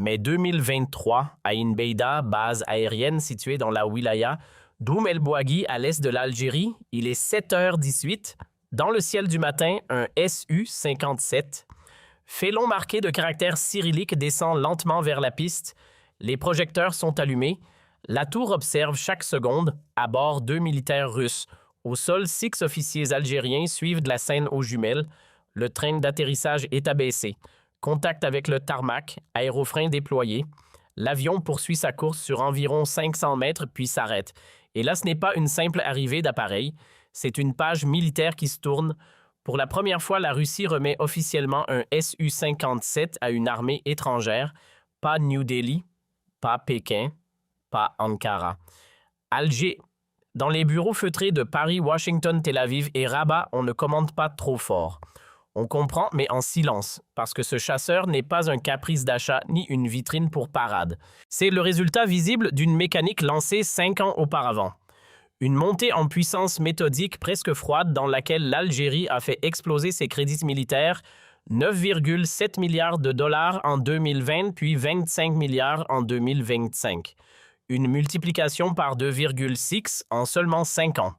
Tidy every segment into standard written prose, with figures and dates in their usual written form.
mai 2023, à Inbeida, base aérienne située dans la wilaya d'Oum El Bouaghi à l'est de l'Algérie, il est 7h18. Dans le ciel du matin, un Su-57, félon marqué de caractères cyrilliques descend lentement vers la piste. Les projecteurs sont allumés. La tour observe chaque seconde. À bord, 2 militaires russes. Au sol, 6 officiers algériens suivent de la scène aux jumelles. Le train d'atterrissage est abaissé. Contact avec le tarmac, aérofrein déployé. L'avion poursuit sa course sur environ 500 mètres puis s'arrête. Et là, ce n'est pas une simple arrivée d'appareil, c'est une page militaire qui se tourne. Pour la première fois, la Russie remet officiellement un Su-57 à une armée étrangère. Pas New Delhi, pas Pékin, pas Ankara. Alger. Dans les bureaux feutrés de Paris, Washington, Tel Aviv et Rabat, on ne commande pas trop fort. On comprend, mais en silence, parce que ce chasseur n'est pas un caprice d'achat ni une vitrine pour parade. C'est le résultat visible d'une mécanique lancée 5 ans auparavant. Une montée en puissance méthodique presque froide dans laquelle l'Algérie a fait exploser ses crédits militaires, 9,7 milliards de dollars en 2020 puis 25 milliards en 2025. Une multiplication par 2,6 en seulement 5 ans.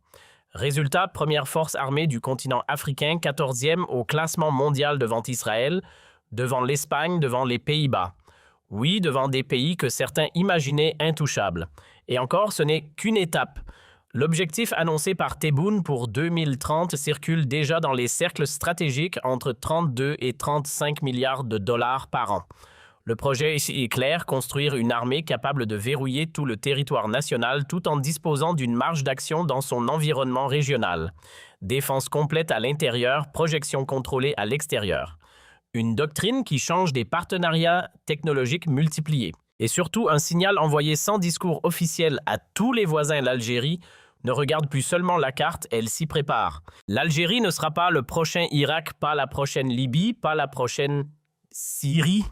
Résultat, première force armée du continent africain, 14e au classement mondial devant Israël, devant l'Espagne, devant les Pays-Bas. Oui, devant des pays que certains imaginaient intouchables. Et encore, ce n'est qu'une étape. L'objectif annoncé par Tebboune pour 2030 circule déjà dans les cercles stratégiques entre 32 et 35 milliards de dollars par an. Le projet est clair, construire une armée capable de verrouiller tout le territoire national tout en disposant d'une marge d'action dans son environnement régional. Défense complète à l'intérieur, projection contrôlée à l'extérieur. Une doctrine qui change des partenariats technologiques multipliés. Et surtout, un signal envoyé sans discours officiel à tous les voisins de l'Algérie ne regarde plus seulement la carte, elle s'y prépare. L'Algérie ne sera pas le prochain Irak, pas la prochaine Libye, pas la prochaine Syrie.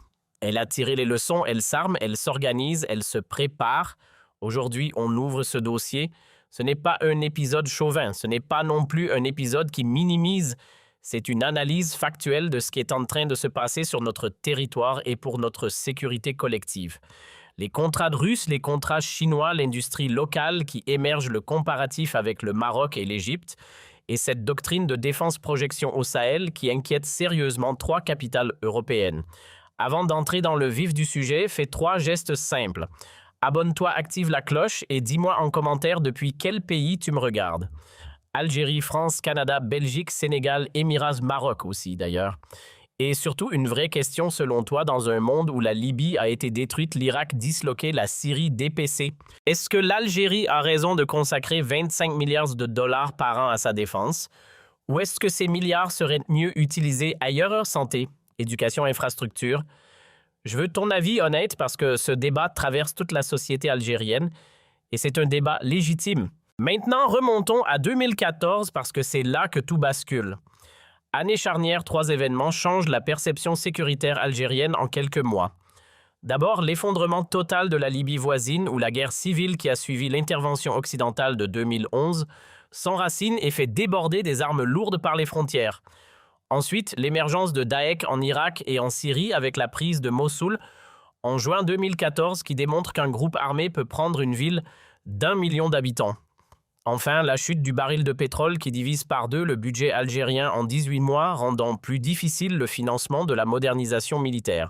Elle a tiré les leçons, elle s'arme, elle s'organise, elle se prépare. Aujourd'hui, on ouvre ce dossier. Ce n'est pas un épisode chauvin, ce n'est pas non plus un épisode qui minimise. C'est une analyse factuelle de ce qui est en train de se passer sur notre territoire et pour notre sécurité collective. Les contrats russes, les contrats chinois, l'industrie locale qui émerge le comparatif avec le Maroc et l'Égypte, et cette doctrine de défense-projection au Sahel qui inquiète sérieusement 3 capitales européennes. Avant d'entrer dans le vif du sujet, fais 3 gestes simples. Abonne-toi, active la cloche et dis-moi en commentaire depuis quel pays tu me regardes. Algérie, France, Canada, Belgique, Sénégal, Émirats, Maroc aussi d'ailleurs. Et surtout, une vraie question selon toi dans un monde où la Libye a été détruite, l'Irak disloqué, la Syrie dépecée. Est-ce que l'Algérie a raison de consacrer 25 milliards de dollars par an à sa défense? Ou est-ce que ces milliards seraient mieux utilisés ailleurs, santé, éducation, infrastructure? Je veux ton avis honnête parce que ce débat traverse toute la société algérienne et c'est un débat légitime. Maintenant, remontons à 2014 parce que c'est là que tout bascule. Année charnière, 3 événements changent la perception sécuritaire algérienne en quelques mois. D'abord, l'effondrement total de la Libye voisine ou la guerre civile qui a suivi l'intervention occidentale de 2011 s'enracine et fait déborder des armes lourdes par les frontières. Ensuite, l'émergence de Daesh en Irak et en Syrie avec la prise de Mossoul en juin 2014 qui démontre qu'un groupe armé peut prendre une ville d'1 million d'habitants. Enfin, la chute du baril de pétrole qui divise par 2 le budget algérien en 18 mois, rendant plus difficile le financement de la modernisation militaire.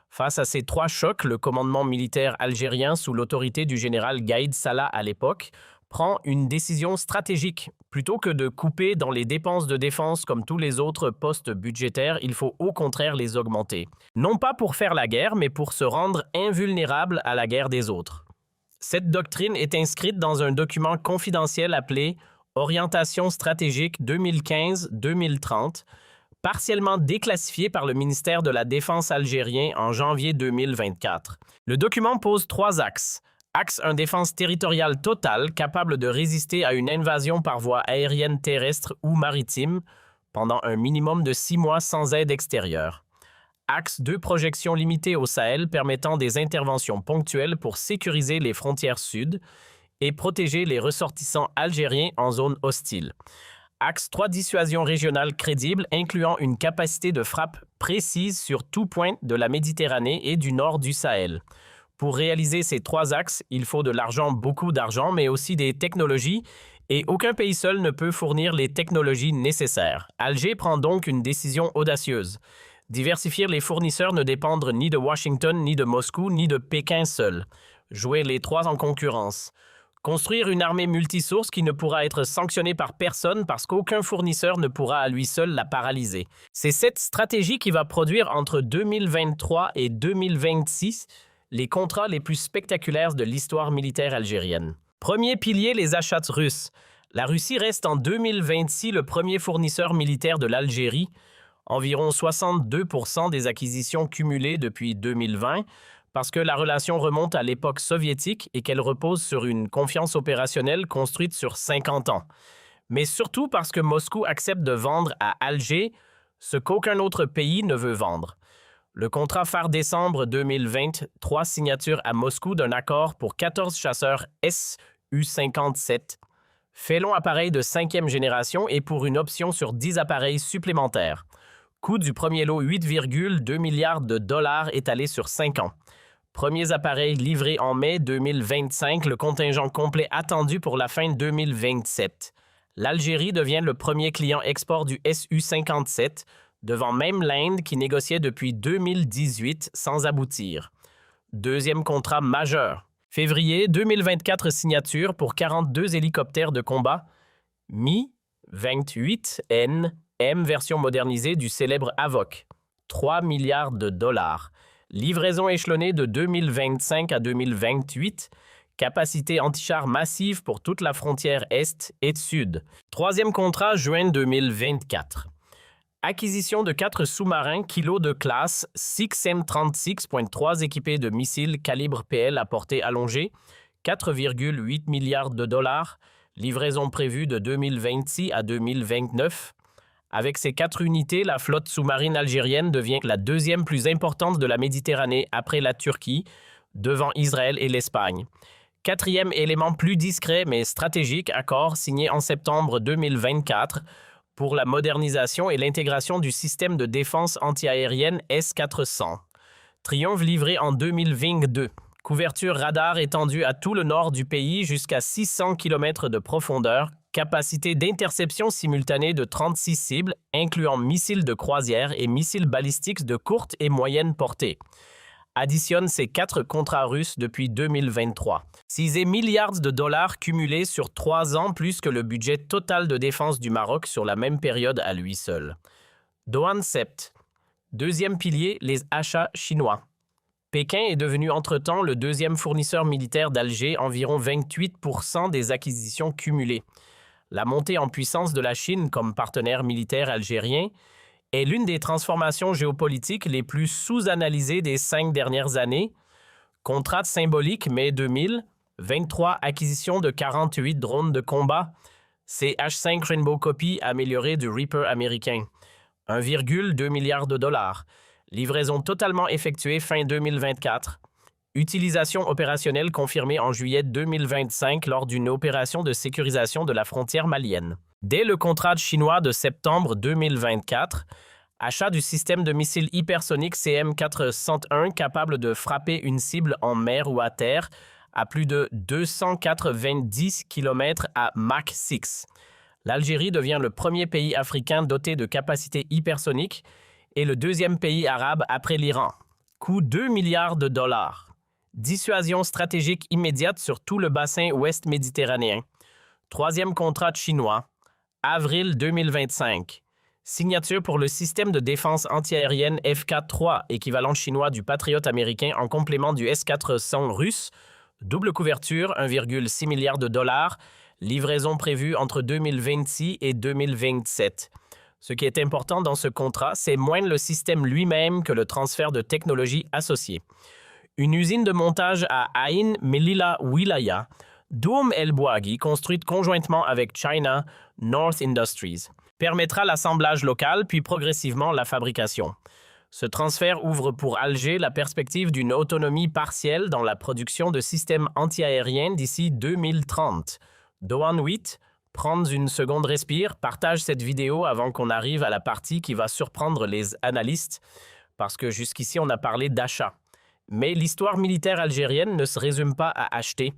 Face à ces 3 chocs, le commandement militaire algérien, sous l'autorité du général Gaïd Salah à l'époque, prend une décision stratégique. Plutôt que de couper dans les dépenses de défense comme tous les autres postes budgétaires, il faut au contraire les augmenter. Non pas pour faire la guerre, mais pour se rendre invulnérable à la guerre des autres. Cette doctrine est inscrite dans un document confidentiel appelé « Orientation stratégique 2015-2030 », partiellement déclassifié par le ministère de la Défense algérien en janvier 2024. Le document pose 3 axes. Axe 1, défense territoriale totale, capable de résister à une invasion par voie aérienne, terrestre ou maritime pendant un minimum de 6 mois sans aide extérieure. Axe 2, projection limitée au Sahel permettant des interventions ponctuelles pour sécuriser les frontières sud et protéger les ressortissants algériens en zone hostile. Axe 3 dissuasion régionale crédible incluant une capacité de frappe précise sur tout point de la Méditerranée et du nord du Sahel. Pour réaliser ces 3 axes, il faut de l'argent, beaucoup d'argent, mais aussi des technologies, et aucun pays seul ne peut fournir les technologies nécessaires. Alger prend donc une décision audacieuse. Diversifier les fournisseurs ne dépendre ni de Washington, ni de Moscou, ni de Pékin seul. Jouer les 3 en concurrence. Construire une armée multisource qui ne pourra être sanctionnée par personne parce qu'aucun fournisseur ne pourra à lui seul la paralyser. C'est cette stratégie qui va produire entre 2023 et 2026 les contrats les plus spectaculaires de l'histoire militaire algérienne. Premier pilier, les achats russes. La Russie reste en 2026 le premier fournisseur militaire de l'Algérie, environ 62% des acquisitions cumulées depuis 2020, parce que la relation remonte à l'époque soviétique et qu'elle repose sur une confiance opérationnelle construite sur 50 ans. Mais surtout parce que Moscou accepte de vendre à Alger ce qu'aucun autre pays ne veut vendre. Le contrat phare décembre 2023, signature à Moscou d'un accord pour 14 chasseurs Su-57, félons appareils de 5e génération et pour une option sur 10 appareils supplémentaires. Coût du premier lot 8,2 milliards de dollars étalé sur 5 ans. Premiers appareils livrés en mai 2025, le contingent complet attendu pour la fin 2027. L'Algérie devient le premier client export du Su-57, devant même l'Inde qui négociait depuis 2018 sans aboutir. Deuxième contrat majeur. Février 2024, signature pour 42 hélicoptères de combat Mi-28N M version modernisée du célèbre Hawk. 3 milliards de dollars. Livraison échelonnée de 2025 à 2028. Capacité anti-char massive pour toute la frontière Est et Sud. Troisième contrat, juin 2024. Acquisition de 4 sous-marins Kilo de classe 6M36.3 équipés de missiles calibre PL à portée allongée. 4,8 milliards de dollars. Livraison prévue de 2026 à 2029. Avec ces 4 unités, la flotte sous-marine algérienne devient la deuxième plus importante de la Méditerranée après la Turquie, devant Israël et l'Espagne. Quatrième élément plus discret mais stratégique, accord signé en septembre 2024 pour la modernisation et l'intégration du système de défense antiaérienne S-400. Triomphe livré en 2022. Couverture radar étendue à tout le nord du pays jusqu'à 600 km de profondeur. Capacité d'interception simultanée de 36 cibles, incluant missiles de croisière et missiles balistiques de courte et moyenne portée. Additionne ces 4 contrats russes depuis 2023. 6 milliards de dollars cumulés sur 3 ans, plus que le budget total de défense du Maroc sur la même période à lui seul. Douane Sept. Deuxième pilier, les achats chinois. Pékin est devenu entre-temps le deuxième fournisseur militaire d'Alger, environ 28% des acquisitions cumulées. La montée en puissance de la Chine comme partenaire militaire algérien est l'une des transformations géopolitiques les plus sous-analysées des 5 dernières années. Contrat symbolique mai 2000, 23 acquisitions de 48 drones de combat, CH-5 Rainbow Copy amélioré du Reaper américain, 1,2 milliard de dollars, livraison totalement effectuée fin 2024. Utilisation opérationnelle confirmée en juillet 2025 lors d'une opération de sécurisation de la frontière malienne. Dès le contrat chinois de septembre 2024, achat du système de missiles hypersoniques CM401 capable de frapper une cible en mer ou à terre à plus de 290 km à Mach 6. L'Algérie devient le premier pays africain doté de capacités hypersoniques et le deuxième pays arabe après l'Iran. Coût 2 milliards de dollars. Dissuasion stratégique immédiate sur tout le bassin ouest méditerranéen. Troisième contrat chinois, avril 2025. Signature pour le système de défense antiaérienne FK-3, équivalent chinois du Patriot américain en complément du S-400 russe. Double couverture, 1,6 milliard de dollars. Livraison prévue entre 2026 et 2027. Ce qui est important dans ce contrat, c'est moins le système lui-même que le transfert de technologies associées. Une usine de montage à Ain Melilla Wilaya, Doum El Bouaghi, construite conjointement avec China North Industries, permettra l'assemblage local puis progressivement la fabrication. Ce transfert ouvre pour Alger la perspective d'une autonomie partielle dans la production de systèmes antiaériens d'ici 2030. Douane 8, prendre une seconde respire, partage cette vidéo avant qu'on arrive à la partie qui va surprendre les analystes, parce que jusqu'ici on a parlé d'achat. Mais l'histoire militaire algérienne ne se résume pas à acheter,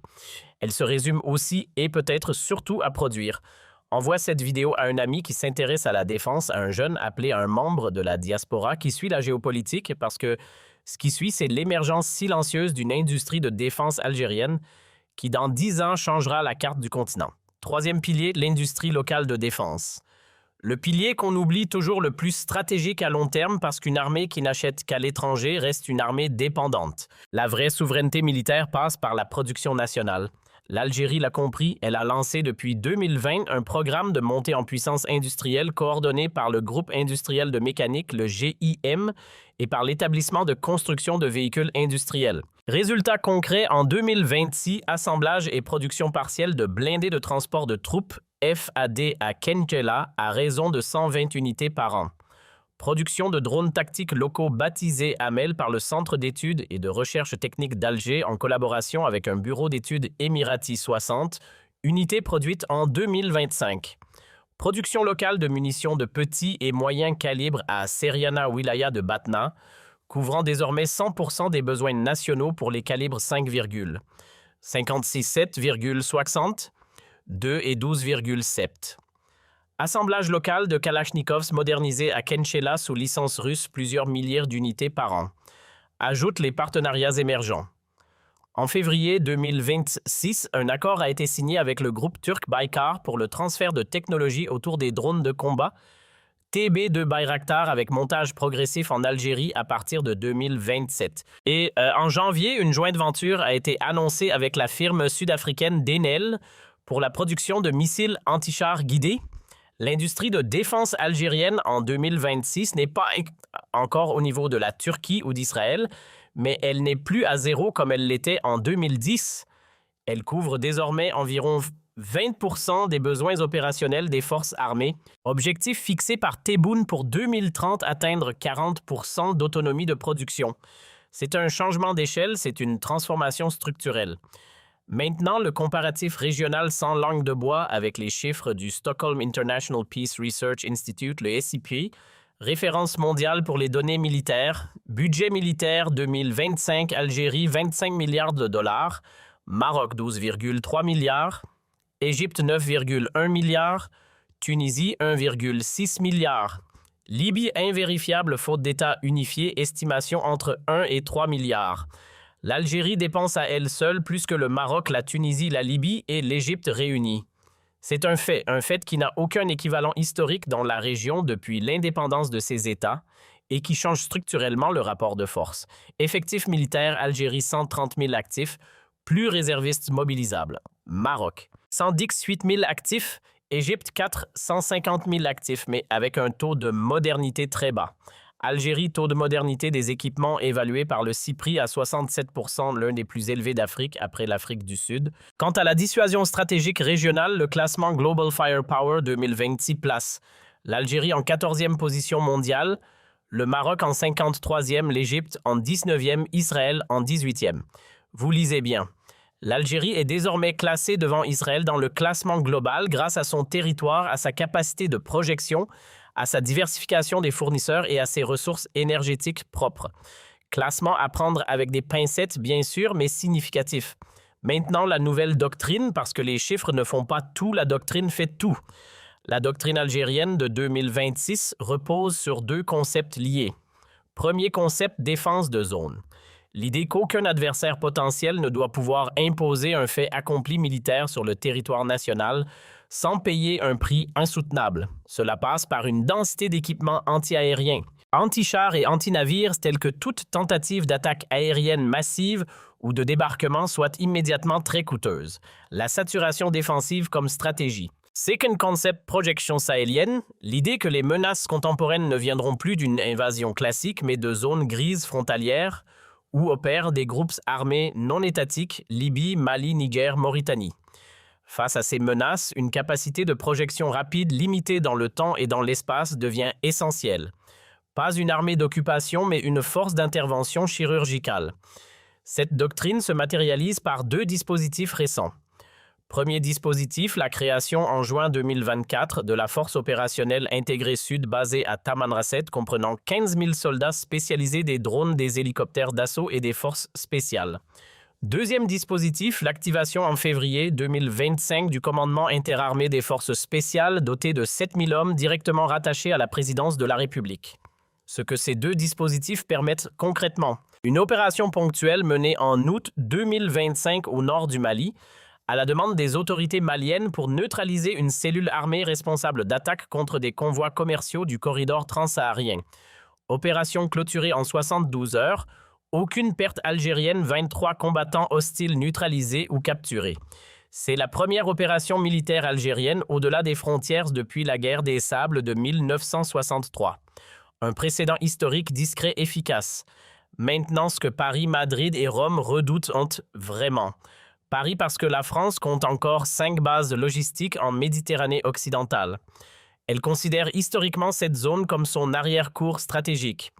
elle se résume aussi et peut-être surtout à produire. Envoie cette vidéo à un ami qui s'intéresse à la défense, à un jeune appelé un membre de la diaspora qui suit la géopolitique, parce que ce qui suit, c'est l'émergence silencieuse d'une industrie de défense algérienne qui, dans 10 ans, changera la carte du continent. Troisième pilier, l'industrie locale de défense. Le pilier qu'on oublie toujours le plus stratégique à long terme parce qu'une armée qui n'achète qu'à l'étranger reste une armée dépendante. La vraie souveraineté militaire passe par la production nationale. L'Algérie l'a compris, elle a lancé depuis 2020 un programme de montée en puissance industrielle coordonné par le groupe industriel de mécanique, le GIM, et par l'établissement de construction de véhicules industriels. Résultat concret, en 2026, assemblage et production partielle de blindés de transport de troupes FAD à Kenkela à raison de 120 unités par an. Production de drones tactiques locaux baptisés AMEL par le Centre d'études et de recherche technique d'Alger en collaboration avec un bureau d'études émirati 60, unités produites en 2025. Production locale de munitions de petit et moyen calibre à Seriana Wilaya de Batna, couvrant désormais 100% des besoins nationaux pour les calibres 5, 56,7,60, 2 et 12,7. Assemblage local de Kalachnikovs modernisés à Kenkela sous licence russe plusieurs milliers d'unités par an. Ajoute les partenariats émergents. En février 2026, un accord a été signé avec le groupe turc Baykar pour le transfert de technologies autour des drones de combat TB2 Bayraktar avec montage progressif en Algérie à partir de 2027. Et en janvier, une jointe venture a été annoncée avec la firme sud-africaine Denel pour la production de missiles anti-chars guidés. L'industrie de défense algérienne en 2026 n'est pas encore au niveau de la Turquie ou d'Israël, mais elle n'est plus à zéro comme elle l'était en 2010. Elle couvre désormais environ 20% des besoins opérationnels des forces armées. Objectif fixé par Tebboune pour 2030, atteindre 40% d'autonomie de production. C'est un changement d'échelle, c'est une transformation structurelle. Maintenant, le comparatif régional sans langue de bois avec les chiffres du Stockholm International Peace Research Institute, le SIP, référence mondiale pour les données militaires, budget militaire 2025, Algérie 25 milliards de dollars, Maroc 12,3 milliards, Égypte 9,1 milliards, Tunisie 1,6 milliard, Libye invérifiable faute d'État unifié, estimation entre 1 et 3 milliards. L'Algérie dépense à elle seule plus que le Maroc, la Tunisie, la Libye et l'Égypte réunis. C'est un fait qui n'a aucun équivalent historique dans la région depuis l'indépendance de ces États et qui change structurellement le rapport de force. Effectif militaire, Algérie 130 000 actifs, plus réservistes mobilisables. Maroc, 118 000 actifs, Égypte 150 000 actifs, mais avec un taux de modernité très bas. Algérie, taux de modernité des équipements évalué par le CIPRI à 67%, l'un des plus élevés d'Afrique après l'Afrique du Sud. Quant à la dissuasion stratégique régionale, le classement Global Firepower 2026 place l'Algérie en 14e position mondiale, le Maroc en 53e, l'Égypte en 19e, Israël en 18e. Vous lisez bien. L'Algérie est désormais classée devant Israël dans le classement global grâce à son territoire, à sa capacité de projection, à sa diversification des fournisseurs et à ses ressources énergétiques propres. Classement à prendre avec des pincettes, bien sûr, mais significatif. Maintenant, la nouvelle doctrine, parce que les chiffres ne font pas tout, la doctrine fait tout. La doctrine algérienne de 2026 repose sur 2 concepts liés. Premier concept, défense de zone. L'idée qu'aucun adversaire potentiel ne doit pouvoir imposer un fait accompli militaire sur le territoire national sans payer un prix insoutenable. Cela passe par une densité d'équipements anti-aériens, anti-chars et anti-navires tels que toute tentative d'attaque aérienne massive ou de débarquement soit immédiatement très coûteuse. La saturation défensive comme stratégie. Second concept, projection sahélienne, l'idée que les menaces contemporaines ne viendront plus d'une invasion classique mais de zones grises frontalières où opèrent des groupes armés non étatiques, Libye, Mali, Niger, Mauritanie. Face à ces menaces, une capacité de projection rapide limitée dans le temps et dans l'espace devient essentielle. Pas une armée d'occupation, mais une force d'intervention chirurgicale. Cette doctrine se matérialise par 2 dispositifs récents. Premier dispositif, la création en juin 2024 de la Force opérationnelle intégrée Sud basée à Tamanrasset comprenant 15 000 soldats spécialisés des drones, des hélicoptères d'assaut et des forces spéciales. Deuxième dispositif, l'activation en février 2025 du commandement interarmé des forces spéciales doté de 7 000 hommes directement rattachés à la présidence de la République. Ce que ces deux dispositifs permettent concrètement. Une opération ponctuelle menée en août 2025 au nord du Mali, à la demande des autorités maliennes pour neutraliser une cellule armée responsable d'attaques contre des convois commerciaux du corridor transsaharien. Opération clôturée en 72 heures, aucune perte algérienne, 23 combattants hostiles neutralisés ou capturés. C'est la première opération militaire algérienne au-delà des frontières depuis la guerre des Sables de 1963. Un précédent historique discret efficace. Maintenant, ce que Paris, Madrid et Rome redoutent vraiment. Paris parce que la France compte encore 5 bases logistiques en Méditerranée occidentale. Elle considère historiquement cette zone comme son arrière-cour stratégique.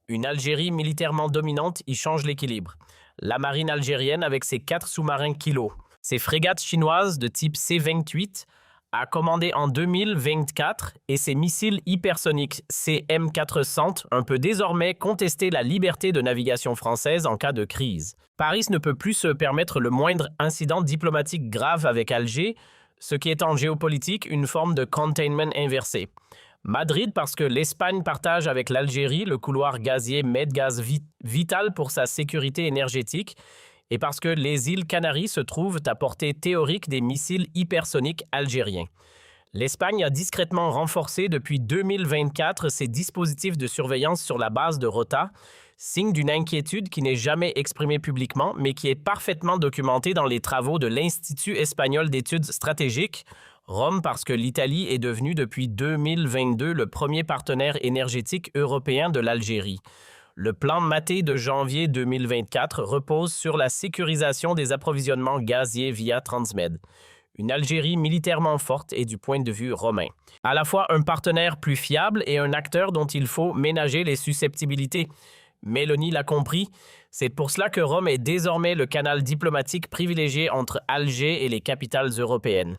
Une Algérie militairement dominante y change l'équilibre. La marine algérienne avec ses 4 sous-marins Kilo, ses frégates chinoises de type C-28 a commandé en 2024 et ses missiles hypersoniques CM400 peut désormais contester la liberté de navigation française en cas de crise. Paris ne peut plus se permettre le moindre incident diplomatique grave avec Alger, ce qui est en géopolitique une forme de containment inversé. Madrid parce que l'Espagne partage avec l'Algérie le couloir gazier Medgaz vital pour sa sécurité énergétique et parce que les îles Canaries se trouvent à portée théorique des missiles hypersoniques algériens. L'Espagne a discrètement renforcé depuis 2024 ses dispositifs de surveillance sur la base de Rota, signe d'une inquiétude qui n'est jamais exprimée publiquement, mais qui est parfaitement documentée dans les travaux de l'Institut espagnol d'études stratégiques, Rome parce que l'Italie est devenue depuis 2022 le premier partenaire énergétique européen de l'Algérie. Le plan Mattei de janvier 2024 repose sur la sécurisation des approvisionnements gaziers via Transmed. Une Algérie militairement forte et du point de vue romain. À la fois un partenaire plus fiable et un acteur dont il faut ménager les susceptibilités. Mélanie l'a compris, c'est pour cela que Rome est désormais le canal diplomatique privilégié entre Alger et les capitales européennes.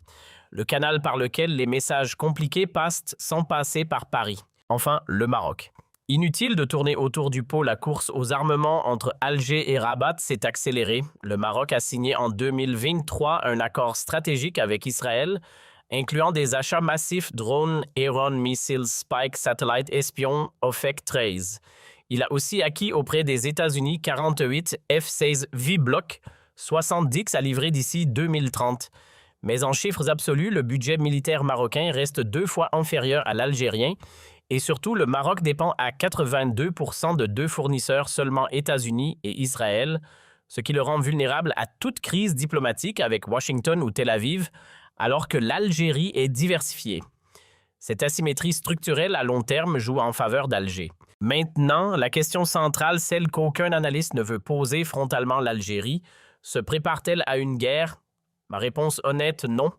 Le canal par lequel les messages compliqués passent sans passer par Paris. Enfin, le Maroc. Inutile de tourner autour du pot, la course aux armements entre Alger et Rabat s'est accélérée. Le Maroc a signé en 2023 un accord stratégique avec Israël, incluant des achats massifs drones Iron Missiles Spike Satellite Espion OFEC 13. Il a aussi acquis auprès des États-Unis 48 F-16 V-Block, 70 à livrer d'ici 2030. Mais en chiffres absolus, le budget militaire marocain reste 2 fois inférieur à l'algérien. Et surtout, le Maroc dépend à 82% de 2 fournisseurs seulement États-Unis et Israël, ce qui le rend vulnérable à toute crise diplomatique avec Washington ou Tel Aviv, alors que l'Algérie est diversifiée. Cette asymétrie structurelle à long terme joue en faveur d'Alger. Maintenant, la question centrale, celle qu'aucun analyste ne veut poser frontalement l'Algérie, se prépare-t-elle à une guerre? Ma réponse honnête, non.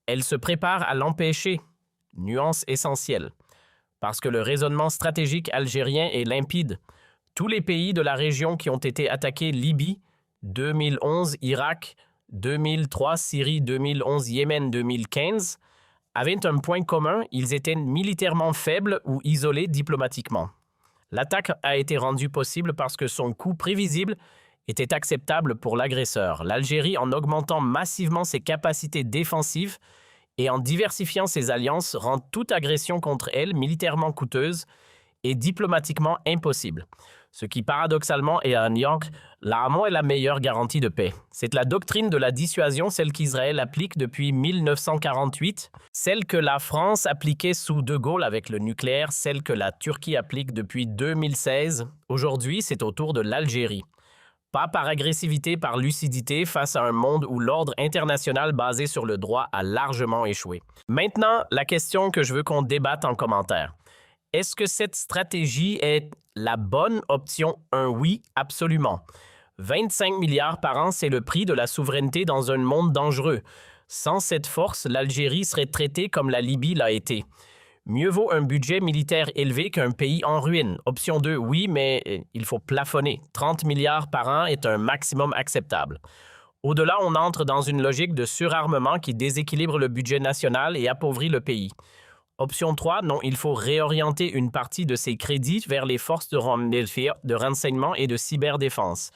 Elle se prépare à l'empêcher. Nuance essentielle. Parce que le raisonnement stratégique algérien est limpide. Tous les pays de la région qui ont été attaqués, Libye, 2011, Irak, 2003, Syrie, 2011, Yémen, 2015, avaient un point commun, ils étaient militairement faibles ou isolés diplomatiquement. L'attaque a été rendue possible parce que son coût prévisible était acceptable pour l'agresseur. L'Algérie, en augmentant massivement ses capacités défensives, et en diversifiant ses alliances, rend toute agression contre elle militairement coûteuse et diplomatiquement impossible. Ce qui, paradoxalement, est à New York, l'armement est la meilleure garantie de paix. C'est la doctrine de la dissuasion, celle qu'Israël applique depuis 1948, celle que la France appliquait sous De Gaulle avec le nucléaire, celle que la Turquie applique depuis 2016. Aujourd'hui, c'est au tour de l'Algérie. Pas par agressivité, par lucidité, face à un monde où l'ordre international basé sur le droit a largement échoué. Maintenant, la question que je veux qu'on débatte en commentaire. Est-ce que cette stratégie est la bonne option? Un oui, absolument. 25 milliards par an, c'est le prix de la souveraineté dans un monde dangereux. Sans cette force, l'Algérie serait traitée comme la Libye l'a été. Mieux vaut un budget militaire élevé qu'un pays en ruine. Option 2, oui, mais il faut plafonner. 30 milliards par an est un maximum acceptable. Au-delà, on entre dans une logique de surarmement qui déséquilibre le budget national et appauvrit le pays. Option 3, non, il faut réorienter une partie de ces crédits vers les forces de renseignement et de cyberdéfense.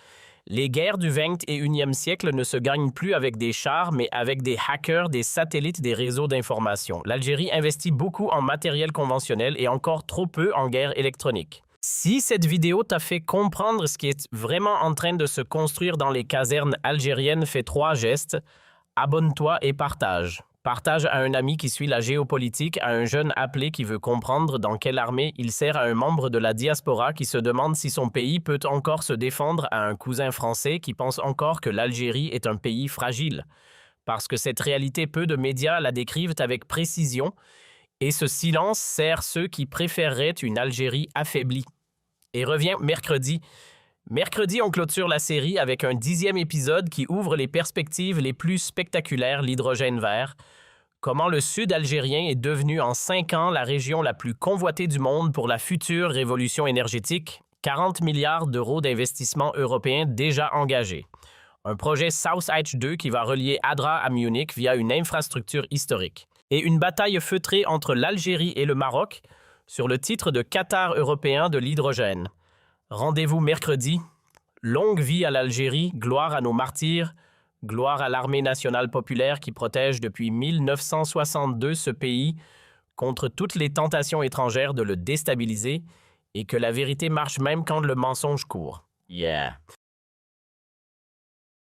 Les guerres du 21e siècle ne se gagnent plus avec des chars, mais avec des hackers, des satellites, des réseaux d'information. L'Algérie investit beaucoup en matériel conventionnel et encore trop peu en guerre électronique. Si cette vidéo t'a fait comprendre ce qui est vraiment en train de se construire dans les casernes algériennes, fais 3 gestes. Abonne-toi et partage. Partage à un ami qui suit la géopolitique, à un jeune appelé qui veut comprendre dans quelle armée il sert, à un membre de la diaspora qui se demande si son pays peut encore se défendre, à un cousin français qui pense encore que l'Algérie est un pays fragile. Parce que cette réalité, peu de médias la décrivent avec précision, et ce silence sert ceux qui préféreraient une Algérie affaiblie. Et revient mercredi. Mercredi, on clôture la série avec un 10e épisode qui ouvre les perspectives les plus spectaculaires, l'hydrogène vert. Comment le sud algérien est devenu en 5 ans la région la plus convoitée du monde pour la future révolution énergétique. 40 milliards d'euros d'investissements européens déjà engagés. Un projet South H 2 qui va relier Adra à Munich via une infrastructure historique. Et une bataille feutrée entre l'Algérie et le Maroc sur le titre de Qatar européen de l'hydrogène. Rendez-vous mercredi. Longue vie à l'Algérie, gloire à nos martyrs, gloire à l'armée nationale populaire qui protège depuis 1962 ce pays contre toutes les tentations étrangères de le déstabiliser et que la vérité marche même quand le mensonge court. Yeah.